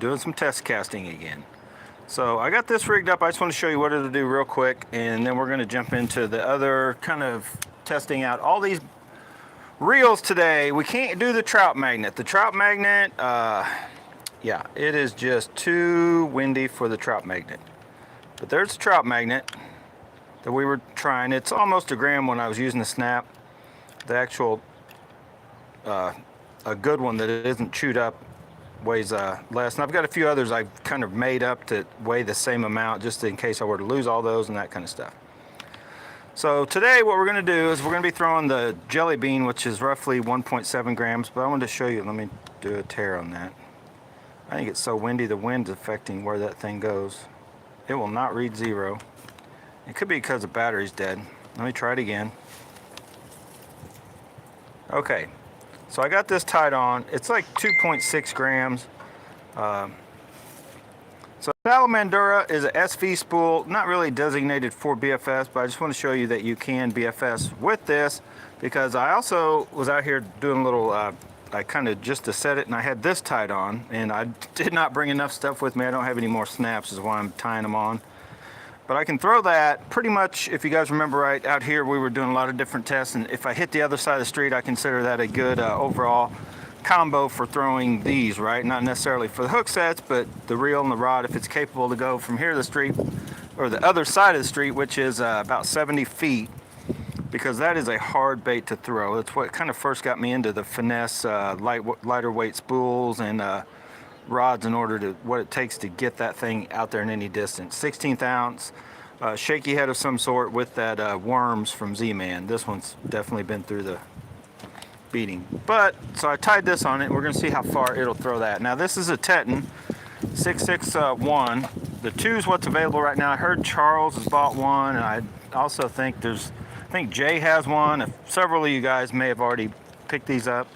doing some test casting again. So I got this rigged up. I just want to show you what it'll do real quick, and then we're going to jump into the other kind of testing out all these reels today. We can't do the trout magnet. The trout magnet, yeah, it is just too windy for the trout magnet. But there's a trout magnet that we were trying. It's almost a gram when I was using the snap. The actual, a good one that isn't chewed up weighs less. And I've got a few others I've kind of made up to weigh the same amount just in case I were to lose all those and that kind of stuff. So today what we're going to do is we're going to be throwing the jelly bean, which is roughly 1.7 grams, but I wanted to show you. Let me do a tear on that. I think it's so windy, the wind's affecting where that thing goes. It will not read 0. It could be because the battery's dead. Let me try it again. Okay, so I got this tied on. It's like 2.6 grams. So Salamandura is a SV spool, not really designated for BFS, but I just want to show you that you can BFS with this, because I also was out here doing a little, I kind of just to set it, and I had this tied on, and I did not bring enough stuff with me. I don't have any more snaps, is why I'm tying them on. But I can throw that pretty much, if you guys remember right, out here we were doing a lot of different tests, and if I hit the other side of the street, I consider that a good overall combo for throwing these, right? Not necessarily for the hook sets, but the reel and the rod, if it's capable to go from here to the street, or the other side of the street, which is about 70 feet, because that is a hard bait to throw. That's what kind of first got me into the finesse lighter weight spools and rods in order to what it takes to get that thing out there in any distance. 16th ounce shaky head of some sort with that worms from Z-Man. This one's definitely been through the beating. But so I tied this on it, and we're going to see how far it'll throw that. Now this is a Teton 661. The 2 is what's available right now. I heard Charles has bought one, and I also think I think Jay has one. Several of you guys may have already picked these up.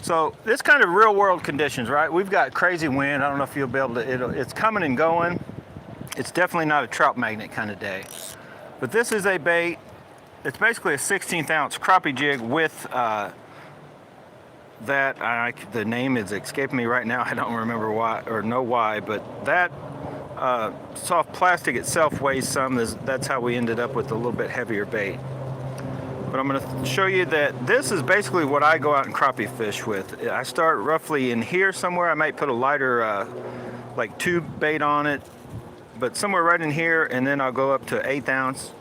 So this kind of real world conditions, right? We've got crazy wind. I don't know if you'll be able to, it's coming and going. It's definitely not a trout magnet kind of day. But this is a bait. It's basically a 16th ounce crappie jig with the name is escaping me right now. I don't remember why or know why, but that soft plastic itself weighs some. That's how we ended up with a little bit heavier bait. But I'm going to show you that this is basically what I go out and crappie fish with. I start roughly in here somewhere. I might put a lighter like tube bait on it, but somewhere right in here, and then I'll go up to 1/8 ounce.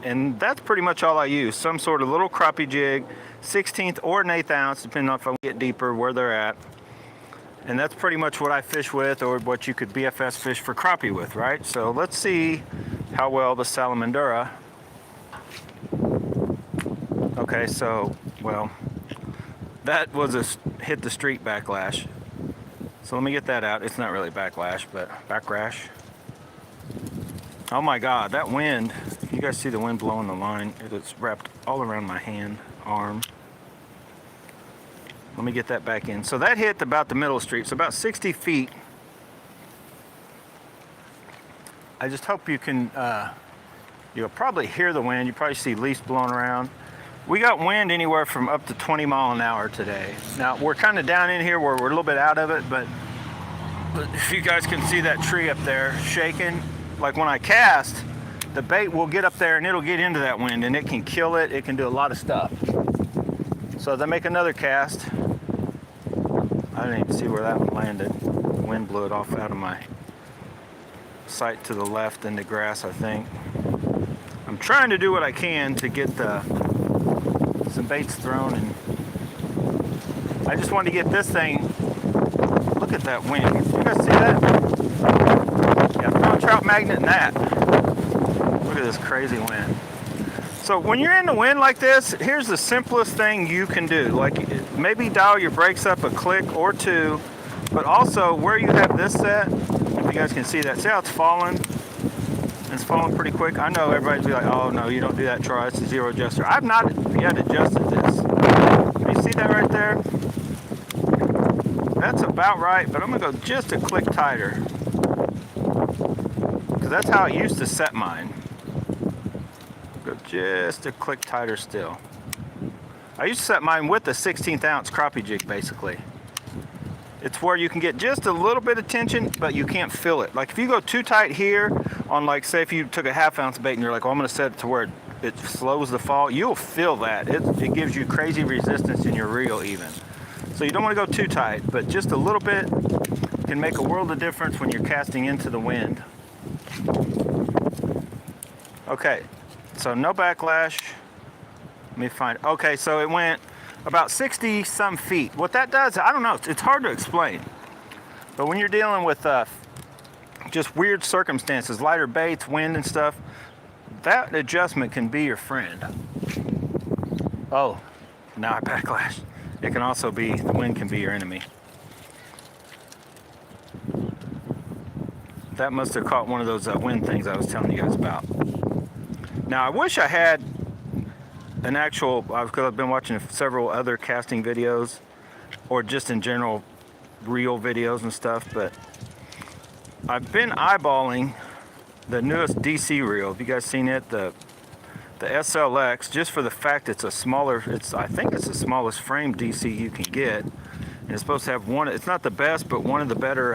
And that's pretty much all I use. Some sort of little crappie jig, 16th or 1/8 ounce, depending on if I get deeper, where they're at. And that's pretty much what I fish with, or what you could BFS fish for crappie with, right? So let's see how well the Salamandura. Okay, so, well, that was a hit the street backlash. So let me get that out. It's not really backlash, but backrash. Oh my God, that wind. You guys see the wind blowing the line. It's wrapped all around my hand, arm. Let me get that back in. So that hit about the middle of the street, so about 60 feet. I just hope you can, you'll probably hear the wind. You probably see leaves blowing around. We got wind anywhere from up to 20 miles an hour today. Now we're kind of down in here where we're a little bit out of it, but if you guys can see that tree up there shaking, like when I cast, the bait will get up there and it'll get into that wind and it can kill it. It can do a lot of stuff. So as I make another cast, I didn't even see where that one landed. The wind blew it off out of my sight to the left in the grass, I think. I'm trying to do what I can to get some baits thrown, and I just wanted to get this thing. Look at that wind. You guys see that? Yeah, throw a trout magnet in that. Look at this crazy wind. So when you're in the wind like this, here's the simplest thing you can do. Like maybe dial your brakes up a click or two, but also where you have this set, if you guys can see that, see how it's falling? It's falling pretty quick. I know everybody's be like, oh no, you don't do that, Troy. It's a zero adjuster. I've not yet adjusted this. You see that right there? That's about right, but I'm gonna go just a click tighter, because that's how I used to set mine. Go just a click tighter still. I used to set mine with the 16th ounce crappie jig basically. It's where you can get just a little bit of tension, but you can't feel it. Like if you go too tight here on, like, say if you took a 1/2 ounce bait and you're like, oh, I'm gonna set it to where it slows the fall, you'll feel that. It gives you crazy resistance in your reel even. So you don't wanna go too tight, but just a little bit can make a world of difference when you're casting into the wind. Okay, so no backlash. Let me find, okay, so it went about 60 some feet. What that does, I don't know, it's hard to explain. But when you're dealing with just weird circumstances, lighter baits, wind and stuff, that adjustment can be your friend. Oh, now I backlash. It can also be, the wind can be your enemy. That must have caught one of those wind things I was telling you guys about. Now I wish I had an actual, because I've been watching several other casting videos, or just in general reel videos and stuff, but I've been eyeballing the newest DC reel. Have you guys seen it? The SLX, just for the fact it's a smaller, I think it's the smallest frame DC you can get. And it's supposed to have one, it's not the best, but one of the better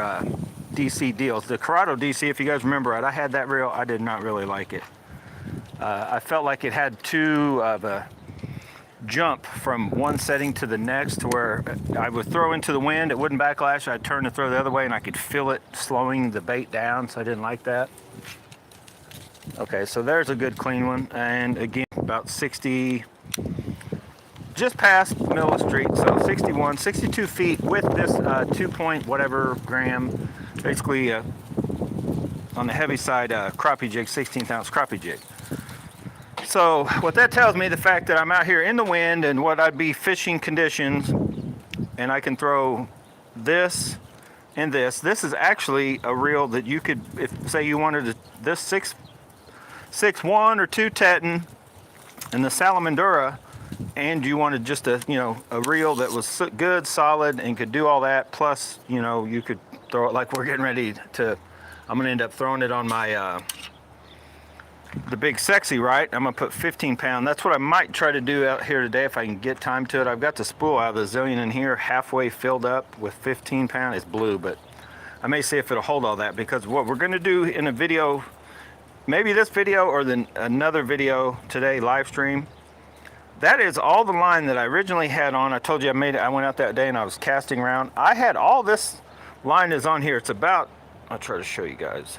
DC deals. The Corrado DC, if you guys remember it, I had that reel, I did not really like it. I felt like it had too of a jump from one setting to the next, to where I would throw into the wind, it wouldn't backlash, I'd turn to throw the other way and I could feel it slowing the bait down, so I didn't like that. Okay, so there's a good clean one, and again about 60, just past the middle of the street, so 61, 62 feet with this 2 point whatever gram, basically on the heavy side crappie jig, 16th ounce crappie jig. So what that tells me, the fact that I'm out here in the wind and what I'd be fishing conditions, and I can throw this and this. This is actually a reel that you could, if say you wanted this 6.1 or 2 Teton and the Salamandura, and you wanted just a, you know, a reel that was good, solid, and could do all that, plus, you know, you could throw it like we're getting ready to, I'm gonna end up throwing it on my the big sexy, right? I'm gonna put 15 pound. That's what I might try to do out here today if I can get time to it. I've got the spool out of the Zillion in here halfway filled up with 15 pound. It's blue, but I may see if it'll hold all that, because what we're gonna do in a video, maybe this video or then another video today, live stream, that is all the line that I originally had on. I told you I went out that day and I was casting around. I had all this line is on here. It's about, I'll try to show you guys,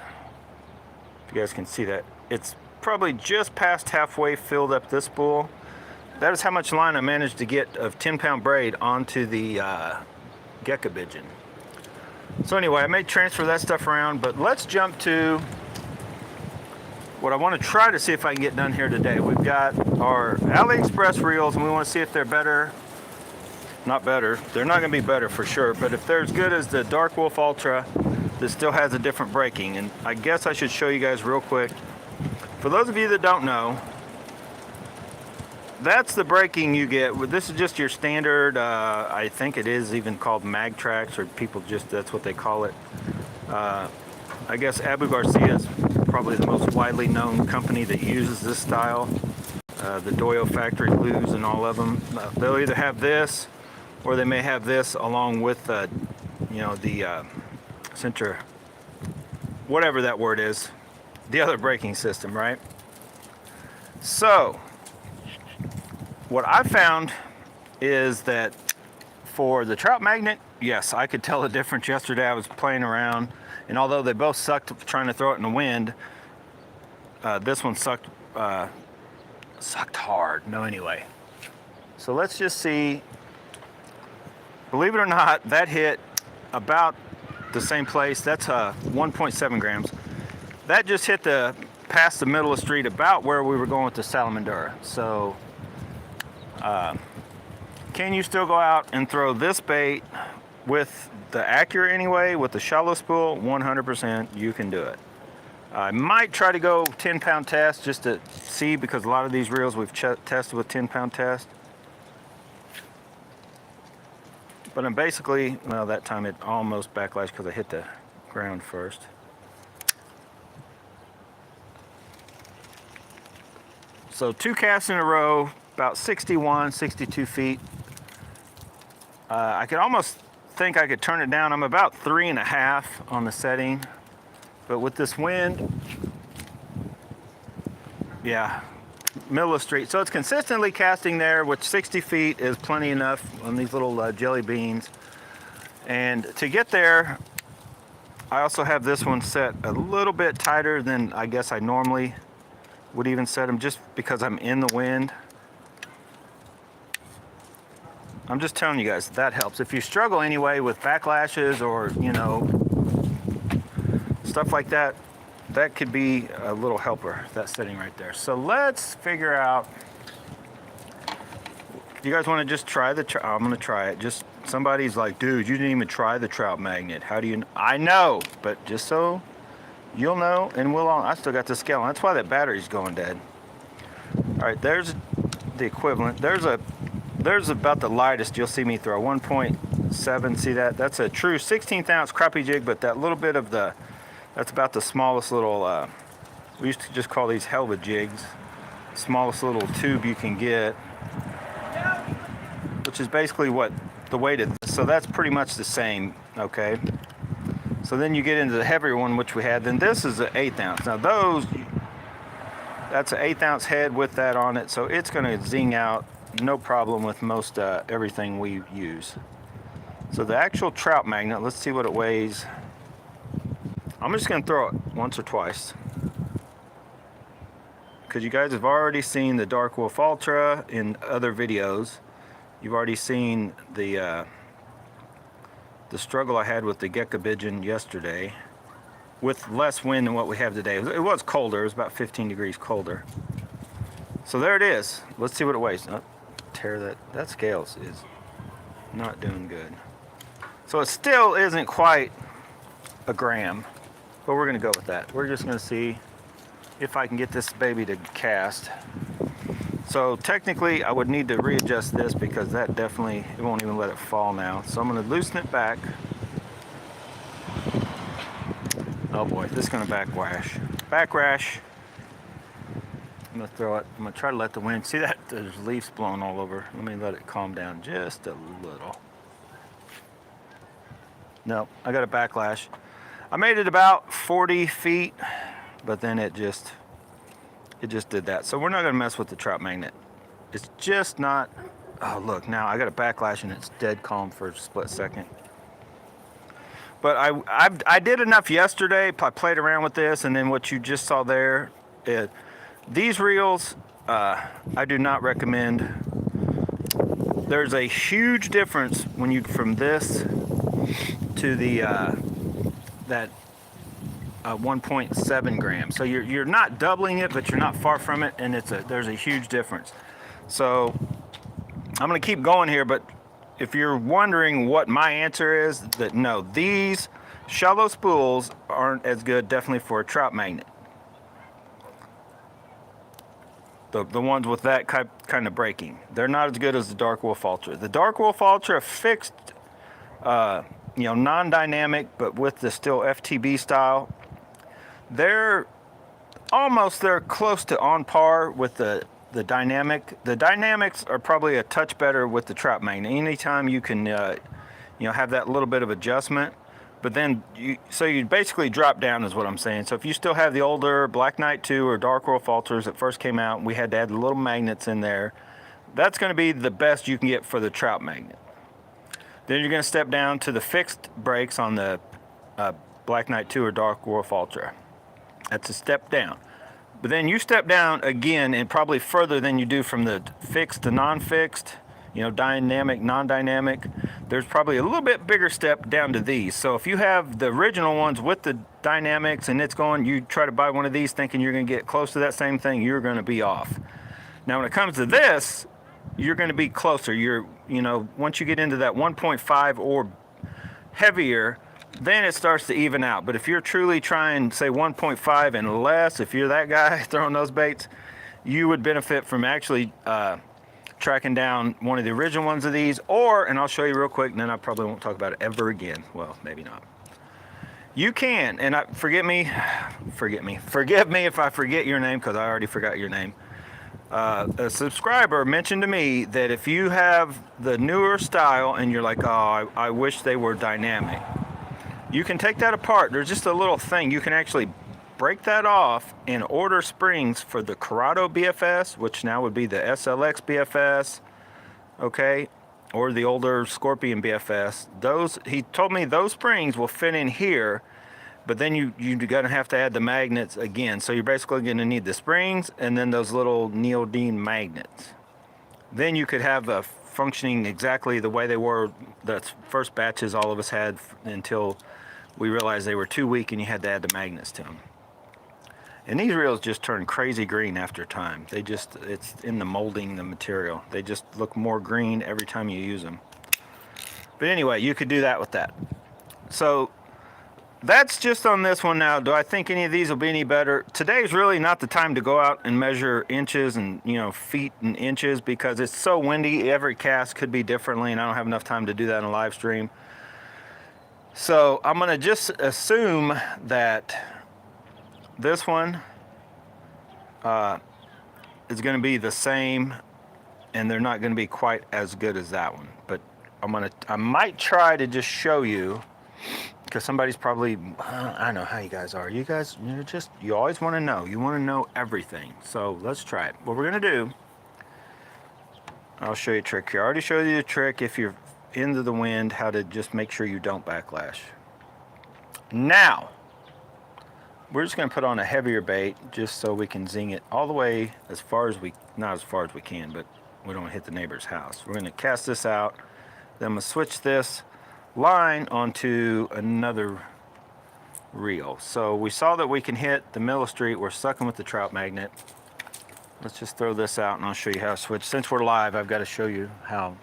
if you guys can see that. It's probably just past halfway filled up this spool. That is how much line I managed to get of 10 pound braid onto the Gecko Pigeon. So anyway, I may transfer that stuff around, but let's jump to what I want to try to see if I can get done here today. We've got our AliExpress reels, and we want to see if they're better. Not better, they're not going to be better for sure, but if they're as good as the Dark Wolf Ultra, that still has a different braking. And I guess I should show you guys real quick. For those of you that don't know, that's the braking you get. This is just your standard, I think it is even called mag tracks, or people just, that's what they call it. I guess Abu Garcia is probably the most widely known company that uses this style. The Doyle factory glues and all of them. They'll either have this, or they may have this along with, you know, the center, whatever that word is. The other braking system, right? So what I found is that for the Trout magnet, yes, I could tell the difference. Yesterday I was playing around, and although they both sucked trying to throw it in the wind, this one sucked hard. No, anyway. So let's just see. Believe it or not, that hit about the same place. That's 1.7 grams. That just hit past the middle of the street, about where we were going with the Salamandura. So can you still go out and throw this bait with the Accurate anyway, with the shallow spool? 100% you can do it. I might try to go 10 pound test just to see, because a lot of these reels we've tested with 10 pound test. But I'm basically, well, that time it almost backlashed because I hit the ground first. So 2 casts in a row, about 61, 62 feet. I could almost think I could turn it down. I'm about 3.5 on the setting, but with this wind, yeah, middle of the street. So it's consistently casting there, which 60 feet is plenty enough on these little jelly beans. And to get there, I also have this one set a little bit tighter than I guess I normally would even set them, just because I'm in the wind. I'm just telling you guys, that helps. If you struggle anyway with backlashes or, you know, stuff like that, that could be a little helper, that setting right there. So let's figure out, you guys want to just try the trout? I'm going to try it. Just somebody's like, dude, you didn't even try the trout magnet. How do you know? I know, but just so you'll know, and we'll all, I still got the scale on. That's why that battery's going dead. All right, there's the equivalent. There's about the lightest you'll see me throw, 1.7. See that? That's a true 16th ounce crappie jig, but that little bit of the, that's about the smallest little, we used to just call these Helva jigs, smallest little tube you can get, which is basically what the weight of this. So that's pretty much the same, okay? So then you get into the heavier one, which we had. Then this is an 1/8 ounce. Now those, that's an 1/8 ounce head with that on it, so it's going to zing out no problem with most everything we use. So the actual trout magnet, let's see what it weighs. I'm just going to throw it once or twice, because you guys have already seen the Dark Wolf Ultra in other videos. You've already seen the struggle I had with the Gekabidgen yesterday with less wind than what we have today. It was colder. It was about 15 degrees colder. So there it is. Let's see what it weighs. Oh, tear that. That scale is not doing good. So it still isn't quite a gram, but we're going to go with that. We're just going to see if I can get this baby to cast. So technically I would need to readjust this, because that definitely, it won't even let it fall now. So I'm going to loosen it back. Oh boy, this is going to backrash. Backrash. I'm going to throw it. I'm going to try to let the wind, see that there's leaves blowing all over. Let me let it calm down just a little. No, I got a backlash. I made it about 40 feet, but then it just did that. So we're not going to mess with the trout magnet. It's just not. Oh look, now I got a backlash and it's dead calm for a split second. But I did enough yesterday. I played around with this, and then what you just saw there, these reels I do not recommend. There's a huge difference when you from this to the that 1.7 grams. So you're not doubling it, but you're not far from it, and there's a huge difference. So I'm going to keep going here, but if you're wondering what my answer is, that no, these shallow spools aren't as good, definitely for a trout magnet. The ones with that kind of breaking, they're not as good as the Dark Wolf Ultra. The Dark Wolf Ultra fixed, you know, non-dynamic, but with the still FTB style, they're close to on par with the dynamic. The dynamics are probably a touch better with the trout magnet. Anytime you can, you know, have that little bit of adjustment, but then you basically drop down is what I'm saying. So if you still have the older Black Knight 2 or Dark Wolf Ultras that first came out, we had to add the little magnets in there. That's going to be the best you can get for the trout magnet. Then you're going to step down to the fixed brakes on the Black Knight 2 or Dark Wolf Ultra. That's a step down. But then you step down again, and probably further than you do from the fixed to non-fixed, you know, dynamic, non-dynamic. There's probably a little bit bigger step down to these. So if you have the original ones with the dynamics and it's going, you try to buy one of these thinking you're going to get close to that same thing, you're going to be off. Now when it comes to this, you're going to be closer. You know, once you get into that 1.5 or heavier, then it starts to even out. But if you're truly trying, say 1.5 and less, if you're that guy throwing those baits, you would benefit from actually tracking down one of the original ones of these, or, and I'll show you real quick, and then I probably won't talk about it ever again. Well, maybe not. You can, and forgive me if I forget your name, because I already forgot your name. A subscriber mentioned to me that if you have the newer style and you're like, oh, I wish they were dynamic, you can take that apart. There's just a little thing. You can actually break that off and order springs for the Corrado BFS, which now would be the SLX BFS, okay, or the older Scorpion BFS. Those, he told me those springs will fit in here, but then you're gonna have to add the magnets again. So you're basically gonna need the springs and then those little neodyne magnets. Then you could have a functioning exactly the way they were, the first batches all of us had, until we realized they were too weak and you had to add the magnets to them. And these reels just turn crazy green after time. They just, it's in the molding, the material. They just look more green every time you use them. But anyway, you could do that with that. So that's just on this one now. Do I think any of these will be any better? Today's really not the time to go out and measure inches and, you know, feet and inches, because it's so windy. Every cast could be differently, and I don't have enough time to do that in a live stream. So I'm gonna just assume that this one is going to be the same, and they're not going to be quite as good as that one. But I might try to just show you, because somebody's probably, I don't know how you guys are. You guys, you always want to know. You want to know everything. So let's try it. What we're going to do, I'll show you a trick here. I already showed you the trick if you're into the wind, how to just make sure you don't backlash. Now, we're just going to put on a heavier bait just so we can zing it all the way as far as we, not as far as we can, but we don't want to hit the neighbor's house. We're going to cast this out. Then I'm going to switch this line onto another reel. So we saw that we can hit the middle of the street. We're sucking with the trout magnet. Let's just throw this out and I'll show you how to switch. Since we're live, I've got to show you how.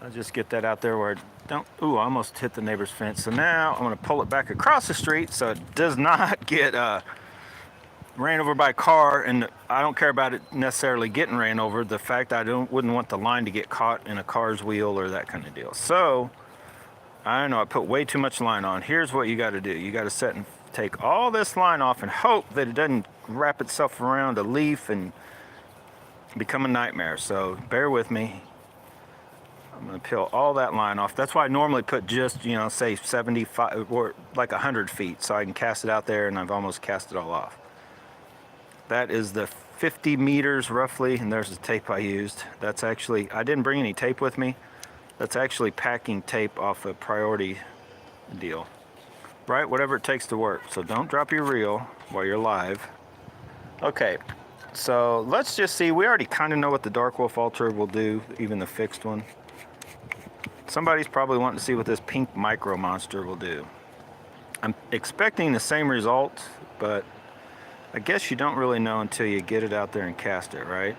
I'll just get that out there where I don't, ooh, I almost hit the neighbor's fence. So now I'm gonna pull it back across the street so it does not get ran over by a car. And I don't care about it necessarily getting ran over. The fact I wouldn't want the line to get caught in a car's wheel or that kind of deal. So, I don't know, I put way too much line on. Here's what you gotta do. You gotta set and take all this line off and hope that it doesn't wrap itself around a leaf and become a nightmare. So bear with me. I'm going to peel all that line off. That's why I normally put just, you know, say 75 or like 100 feet, so I can cast it out there, and I've almost cast it all off. That is the 50 meters roughly, and there's the tape I used. That's actually, I didn't bring any tape with me. That's actually packing tape off a Priority deal. Right, whatever it takes to work. So don't drop your reel while you're live. Okay, so let's just see. We already kind of know what the Dark Wolf Ultra will do, even the fixed one. Somebody's probably wanting to see what this pink micro monster will do. I'm expecting the same result, but I guess you don't really know until you get it out there and cast it, right?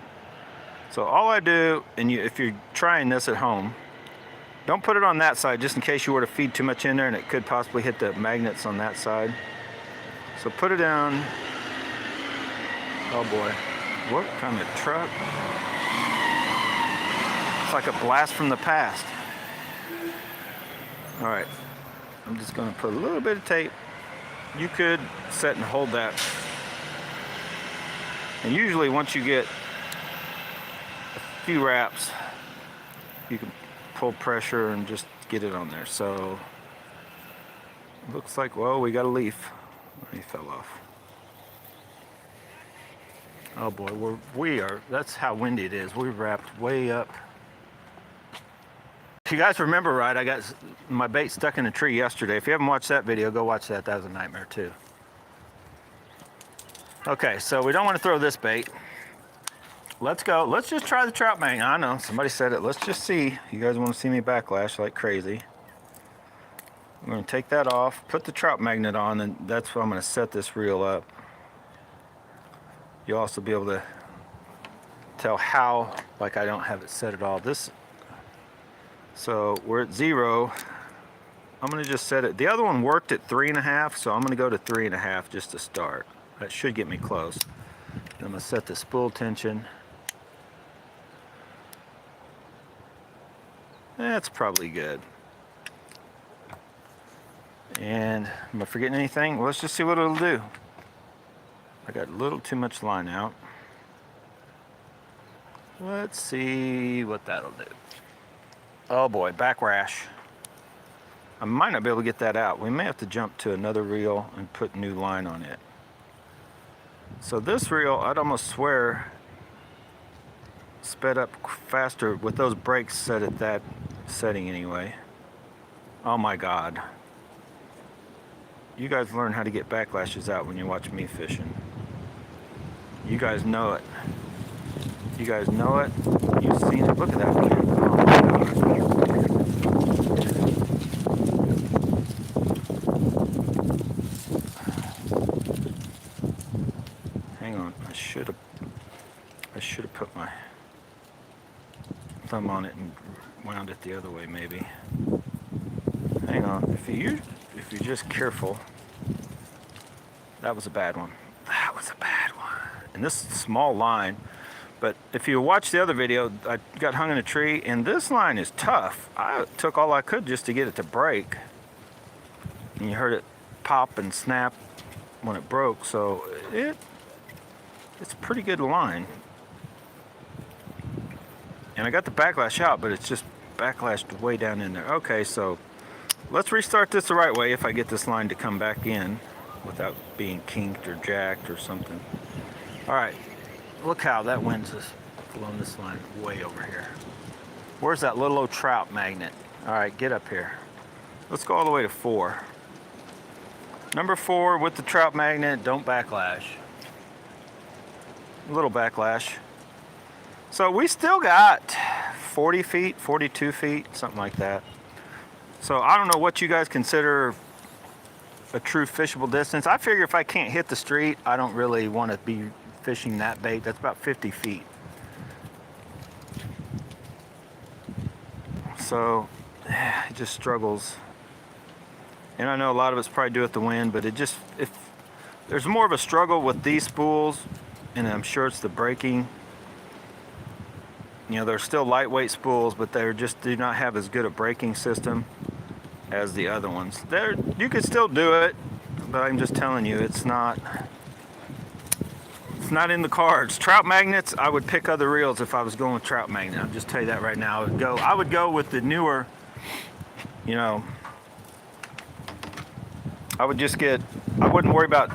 So all I do, and if you're trying this at home, don't put it on that side just in case you were to feed too much in there and it could possibly hit the magnets on that side. So put it down. Oh boy, what kind of truck? It's like a blast from the past. All right, I'm just gonna put a little bit of tape. You could set and hold that. And usually once you get a few wraps, you can pull pressure and just get it on there. So, looks like, well, we got a leaf. He fell off. Oh boy, we are, that's how windy it is. We're wrapped way up. If you guys remember right, I got my bait stuck in a tree yesterday. If you haven't watched that video, go watch that. That was a nightmare too. Okay, so we don't want to throw this bait. Let's go. Let's just try the trout magnet. I know, somebody said it. Let's just see. You guys want to see me backlash like crazy. I'm going to take that off, put the trout magnet on, and that's where I'm going to set this reel up. You'll also be able to tell how, like I don't have it set at all. So we're at 0. I'm going to just set it. The other one worked at 3.5, so I'm going to go to 3.5 just to start. That should get me close. I'm going to set the spool tension. That's probably good. And am I forgetting anything? Well, let's just see what it'll do. I got a little too much line out. Let's see what that'll do. Oh boy, back rash. I might not be able to get that out. We may have to jump to another reel and put new line on it. So this reel, I'd almost swear, sped up faster with those brakes set at that setting anyway. Oh my God. You guys learn how to get backlashes out when you watch me fishing. You guys know it. You guys know it. You've seen it. Look at that again. Oh my God. Hang on. I should have put my thumb on it and wound it the other way maybe. Hang on. If you're just careful. That was a bad one. That was a bad one. And this is a small line. But if you watch the other video, I got hung in a tree, and this line is tough. I took all I could just to get it to break. And you heard it pop and snap when it broke, so it's a pretty good line. And I got the backlash out, but it's just backlashed way down in there. Okay, so let's restart this the right way if I get this line to come back in without being kinked or jacked or something. All right. Look how that wind's just blown this line way over here. Where's that little old trout magnet? All right, get up here. Let's go all the way to 4. Number 4 with the trout magnet, don't backlash. A little backlash. So we still got 40 feet, 42 feet, something like that. So I don't know what you guys consider a true fishable distance. I figure if I can't hit the street, I don't really want to be fishing that bait. That's about 50 feet. So it just struggles. And I know a lot of it's probably due at the wind, but if there's more of a struggle with these spools, and I'm sure it's the braking. You know, they're still lightweight spools, but they just do not have as good a braking system as the other ones. You could still do it, but I'm just telling you, it's not in the cards. Trout magnets, I would pick other reels if I was going with trout magnet. I'll just tell you that right now. I would go with the newer, you know, I wouldn't worry about,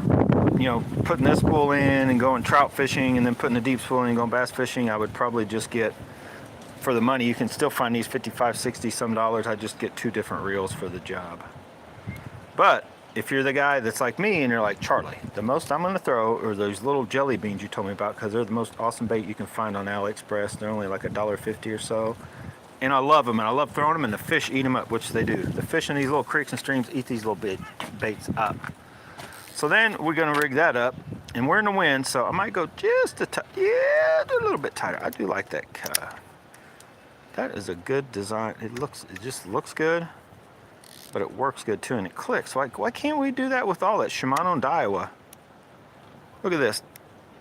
you know, putting this spool in and going trout fishing and then putting the deep spool in and going bass fishing. I would probably just get, for the money, you can still find these 55, 60 some dollars. I just get 2 different reels for the job. But if you're the guy that's like me and you're like, Charlie, the most I'm going to throw are those little jelly beans you told me about, because they're the most awesome bait you can find on AliExpress. They're only like $1.50 or so. And I love them, and I love throwing them, and the fish eat them up, which they do. The fish in these little creeks and streams eat these little baits up. So then we're going to rig that up, and we're in the wind, so I might go just do a little bit tighter. I do like that. That is a good design. It just looks good. But it works good too, and it clicks. Why can't we do that with all that Shimano and Daiwa? Look at this,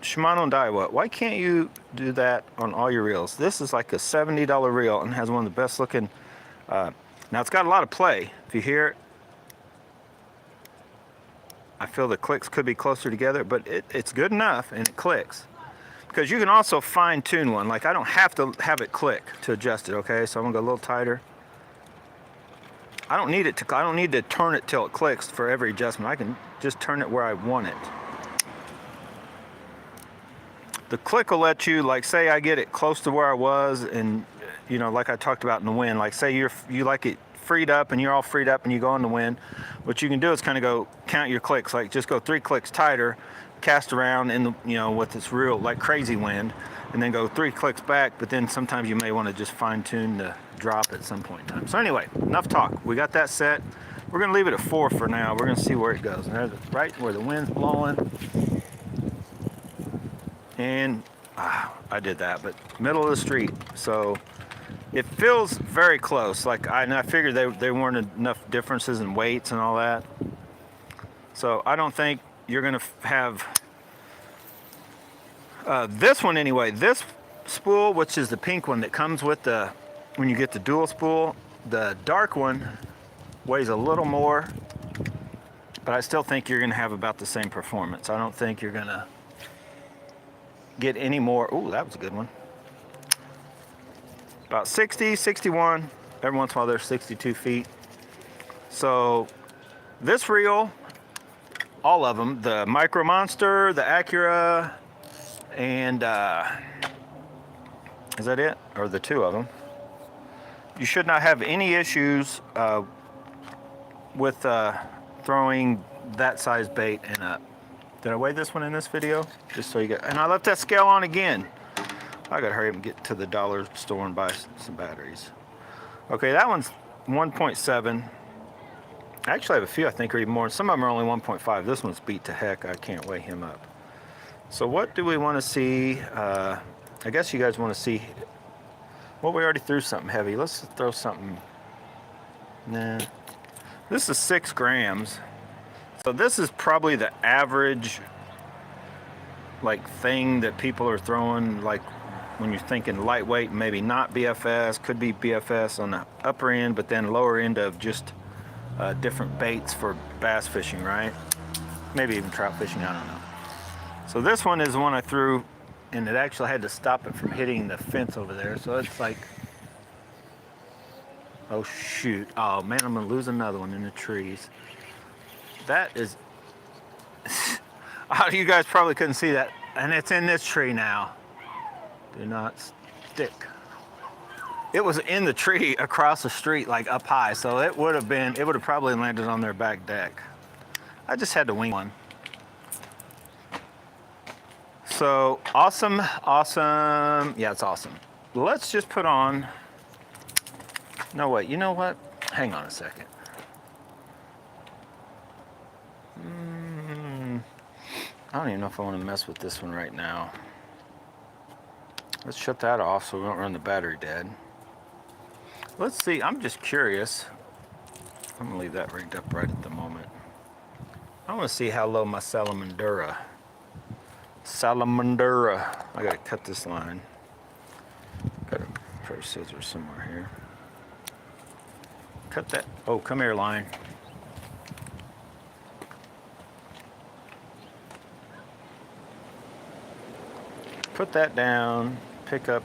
Shimano and Daiwa. Why can't you do that on all your reels? This is like a $70 reel and has one of the best looking. Now it's got a lot of play. If you hear it, I feel the clicks could be closer together, but it's good enough and it clicks. Because you can also fine tune one. Like I don't have to have it click to adjust it. Okay, so I'm gonna go a little tighter. I don't need to turn it till it clicks for every adjustment. I can just turn it where I want it. The click will let you, like say I get it close to where I was, and you know, like I talked about in the wind, like say you like it freed up and you're all freed up and you go in the wind, what you can do is kind of go count your clicks, like just go 3 clicks tighter, cast around in the, you know, with this real like crazy wind, and then go 3 clicks back. But then sometimes you may want to just fine tune the drop at some point in time. So anyway, enough talk. We got that set. We're gonna leave it at 4 for now. We're gonna see where it goes. And there's right where the wind's blowing. And I did that, but middle of the street. So it feels very close. Like I figured there weren't enough differences in weights and all that. So I don't think you're gonna have this one anyway. This spool, which is the pink one that comes with when you get the dual spool, the dark one weighs a little more, but I still think you're gonna have about the same performance. I don't think you're gonna get any more. Ooh, that was a good one. about 60, 61. Every once in a while there's 62 feet. So this reel, all of them, the Micro Monster, the Acura, and is that it? Or the two of them? You should not have any issues with throwing that size bait and up. Did I weigh this one in this video? Just so you get, and I left that scale on again. I gotta hurry up and get to the dollar store and buy some batteries. Okay, that one's 1.7. I actually have a few I think are even more. Some of them are only 1.5. This one's beat to heck. I can't weigh him up. So what do we want to see? I guess you guys want to see, well, we already threw something heavy. Let's throw something, nah. This is 6 grams. So this is probably the average like thing that people are throwing, like when you're thinking lightweight, maybe not BFS, could be BFS on the upper end, but then lower end of just different baits for bass fishing, right? Maybe even trout fishing, I don't know. So this one is the one I threw, and it actually had to stop it from hitting the fence over there. So it's like, oh shoot, oh man, I'm gonna lose another one in the trees. That is, oh, you guys probably couldn't see that, and it's in this tree now. Do not stick. It was in the tree across the street, like up high, so it would have probably landed on their back deck. I just had to wing one. So awesome, awesome. Yeah, it's awesome. Let's just put on, no wait, you know what? Hang on a second. I don't even know if I want to mess with this one right now. Let's shut that off so we don't run the battery dead. Let's see, I'm just curious. I'm gonna leave that rigged up right at the moment. I want to see how low my Salamandura. I gotta cut this line. Got a pair of scissors somewhere here. Cut that. Oh, come here, line. Put that down. Pick up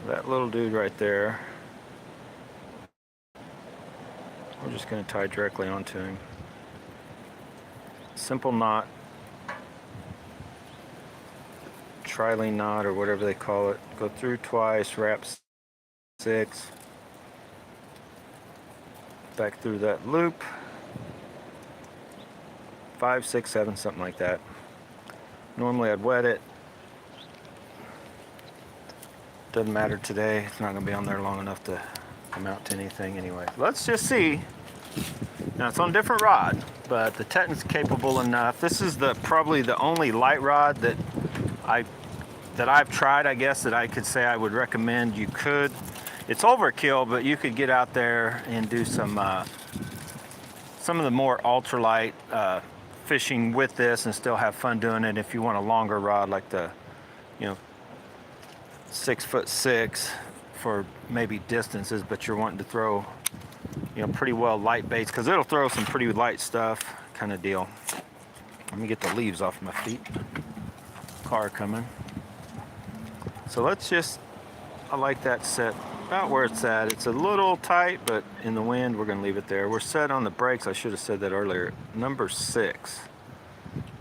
that little dude right there. We're just going to tie directly onto him. Simple knot. Trilene knot or whatever they call it. Go through twice, wrap 6. Back through that loop. 5, 6, 7, something like that. Normally I'd wet it. Doesn't matter today. It's not going to be on there long enough to amount to anything anyway. Let's just see. Now it's on a different rod, but the Tetton's capable enough. This is probably the only light rod that I've tried, I guess, that I could say I would recommend. You could. It's overkill, but you could get out there and do some of the more ultralight fishing with this and still have fun doing it. If you want a longer rod like the, 6'6" for maybe distances, but you're wanting to throw, pretty well light baits, because it'll throw some pretty light stuff kind of deal. Let me get the leaves off my feet. Car coming. So let's just, I like that set about where it's at. It's a little tight, but in the wind, we're going to leave it there. We're set on the brakes. I should have said that earlier. Number 6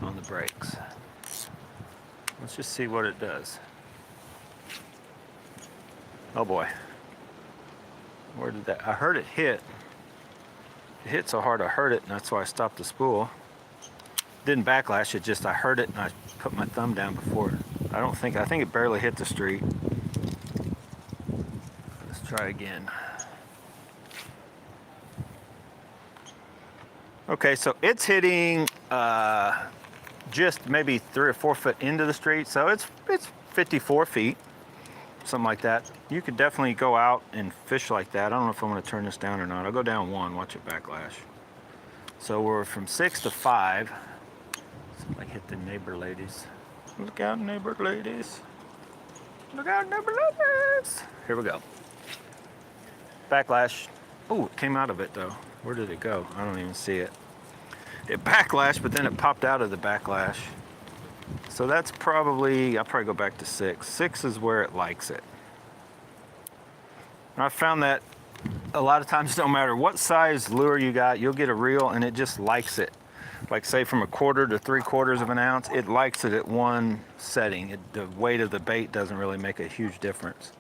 on the brakes. Let's just see what it does. Oh boy. Where did that? I heard it hit. It hit so hard I heard it, and that's why I stopped the spool. Didn't backlash, it just, I heard it and I put my thumb down before. I think it barely hit the street. Let's try again. Okay, so it's hitting just maybe 3 or 4 foot into the street, so it's 54 feet, something like that. You could definitely go out and fish like that. I don't know if I'm going to turn this down or not. I'll go down 1, watch it backlash. So we're from 6 to 5. Somebody hit the neighbor ladies. Look out, neighbor ladies. Look out, neighbor ladies. Here we go. Backlash. Oh, it came out of it though. Where did it go? I don't even see it. It backlashed, but then it popped out of the backlash. So that's probably, I'll probably go back to 6. 6 is where it likes it. And I found that a lot of times, no matter what size lure you got, you'll get a reel and it just likes it. Like say from 1/4 to 3/4 of an ounce, it likes it at one setting. The weight of the bait doesn't really make a huge difference.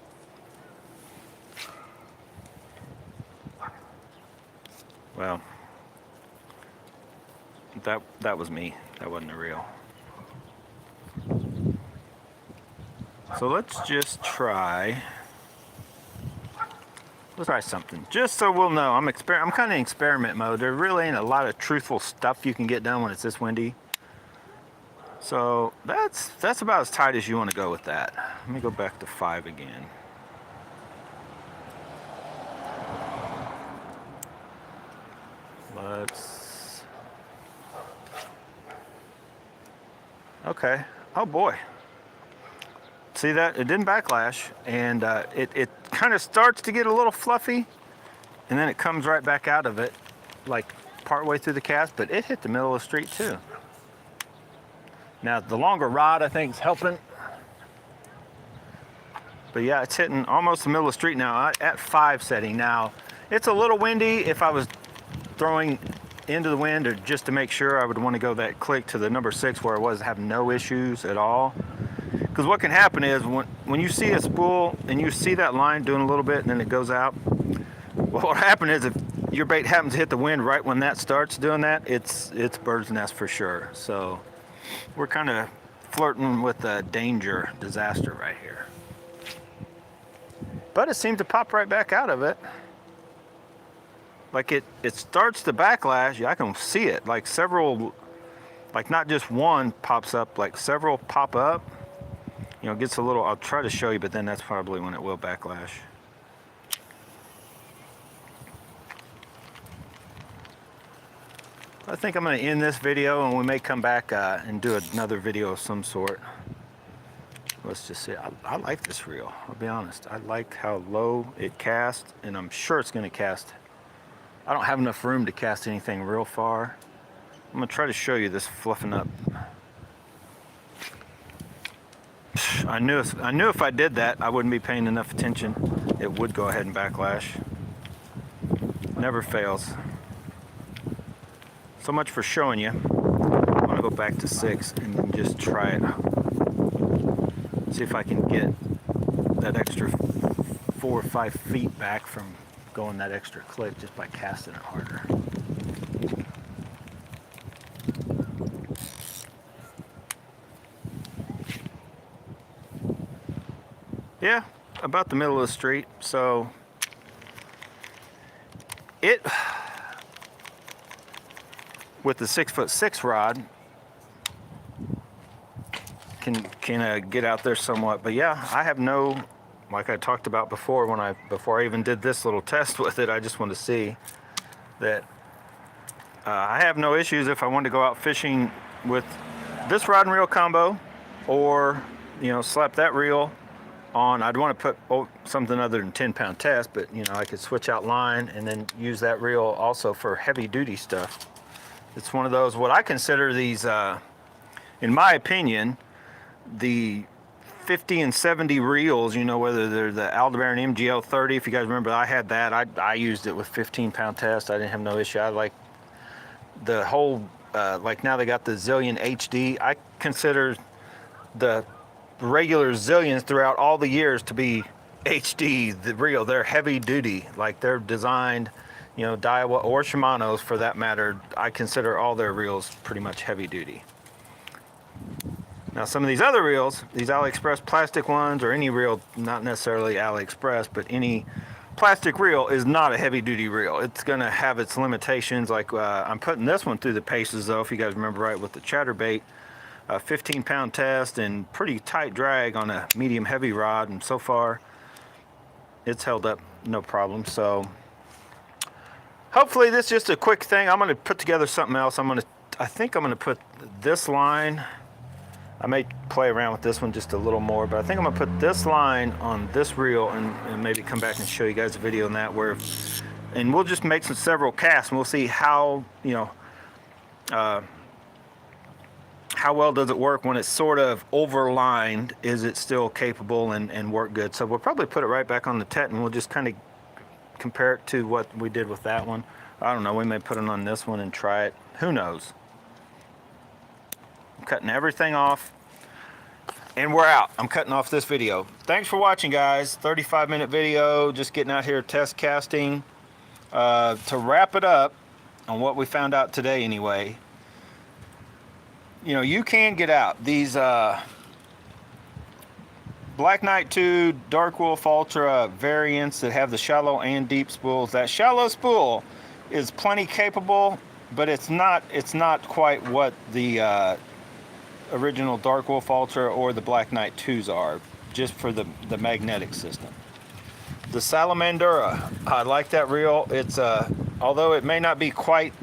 Well, that was me. That wasn't a reel. So let's just try. Let's try something, just so we'll know. I'm kind of in experiment mode. There really ain't a lot of truthful stuff you can get done when it's this windy. So that's about as tight as you want to go with that. Let me go back to 5 again. Okay. Oh boy. See that? It didn't backlash, and it kind of starts to get a little fluffy, and then it comes right back out of it, like partway through the cast, but it hit the middle of the street too. Now the longer rod I think is helping, but yeah, it's hitting almost the middle of the street now at 5 setting. Now it's a little windy. If I was throwing into the wind, or just to make sure, I would want to go that click to the number 6 where I was having no issues at all. Because what can happen is when you see a spool and you see that line doing a little bit and then it goes out, well, what happens is if your bait happens to hit the wind right when that starts doing that, it's bird's nest for sure. So we're kind of flirting with a danger, disaster right here. But it seemed to pop right back out of it. Like it starts to backlash. I can see it. Like several, like not just one pops up, like several pop up. You know, it gets a little, I'll try to show you, but then that's probably when it will backlash. I think I'm going to end this video, and we may come back and do another video of some sort. Let's just see. I like this reel, I'll be honest. I like how low it casts, and I'm sure it's going to cast. I don't have enough room to cast anything real far. I'm going to try to show you this fluffing up. I knew if I did that, I wouldn't be paying enough attention. It would go ahead and backlash. Never fails. So much for showing you. I'm gonna go back to 6 and just try it. See if I can get that extra 4 or 5 feet back from going that extra click just by casting it harder. Yeah, about the middle of the street. So it, with the 6'6" rod, can get out there somewhat. But yeah, I have no, like I talked about before, before I even did this little test with it, I just wanted to see that I have no issues if I wanted to go out fishing with this rod and reel combo, or slap that reel on. I'd want to put something other than 10-pound test, but I could switch out line and then use that reel also for heavy duty stuff. It's one of those, what I consider these, in my opinion, the 50 and 70 reels, whether they're the Aldebaran MGL 30, if you guys remember, I had that. I used it with 15-pound test. I didn't have no issue. I like the whole, like now they got the Zillion HD. I consider the regular Zillions throughout all the years to be HD, the reel. They're heavy duty, like they're designed, Daiwa or Shimano's for that matter. I consider all their reels pretty much heavy duty. Now some of these other reels, these AliExpress plastic ones, or any reel, not necessarily AliExpress, but any plastic reel is not a heavy duty reel. It's gonna have its limitations. Like I'm putting this one through the paces though, if you guys remember right, with the chatterbait. 15-pound test and pretty tight drag on a medium heavy rod, and so far it's held up no problem. So hopefully this is just a quick thing. I'm going to put together something else. I think I'm going to put this line, I may play around with this one just a little more, but I think I'm going to put this line on this reel and maybe come back and show you guys a video on that, and we'll just make several casts, and we'll see how how well does it work when it's sort of overlined. Is it still capable and work good? So we'll probably put it right back on the Tet, and we'll just kind of compare it to what we did with that one. I don't know, we may put it on this one and try it. Who knows? I'm cutting everything off. And we're out. I'm cutting off this video. Thanks for watching, guys. 35-minute video, just getting out here test casting. To wrap it up on what we found out today anyway, you know, you can get out these Black Knight 2 Dark Wolf Ultra variants that have the shallow and deep spools. That shallow spool is plenty capable, but it's not quite what the original Dark Wolf Ultra or the Black Knight 2s are, just for the magnetic system. The Salamandura, I like that reel. It's although it may not be quite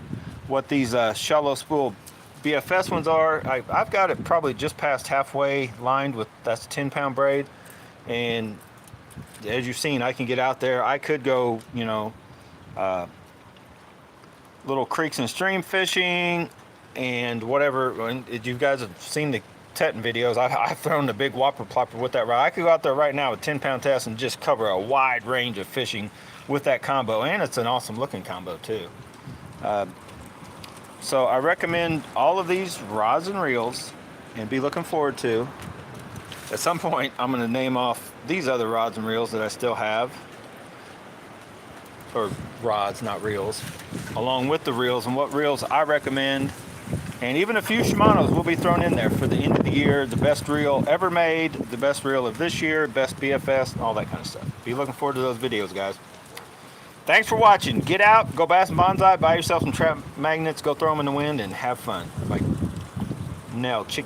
what these shallow spool BFS ones are, I've got it probably just past halfway lined with, that's 10-pound braid, and as you've seen, I can get out there. I could go, you know, little creeks and stream fishing and whatever. And you guys have seen the Teton videos. I've thrown the big whopper plopper with that rod. I could go out there right now with 10-pound test and just cover a wide range of fishing with that combo, and it's an awesome looking combo too. So I recommend all of these rods and reels, and be looking forward to, at some point, I'm going to name off these other rods and reels that I still have, or rods, not reels, along with the reels, and what reels I recommend. And even a few Shimano's will be thrown in there for the end of the year. The best reel ever made, the best reel of this year, best BFS, all that kind of stuff. Be looking forward to those videos, guys. Thanks for watching. Get out, go bass and bonsai, buy yourself some trap magnets, go throw them in the wind, and have fun. Like Nell, chicken.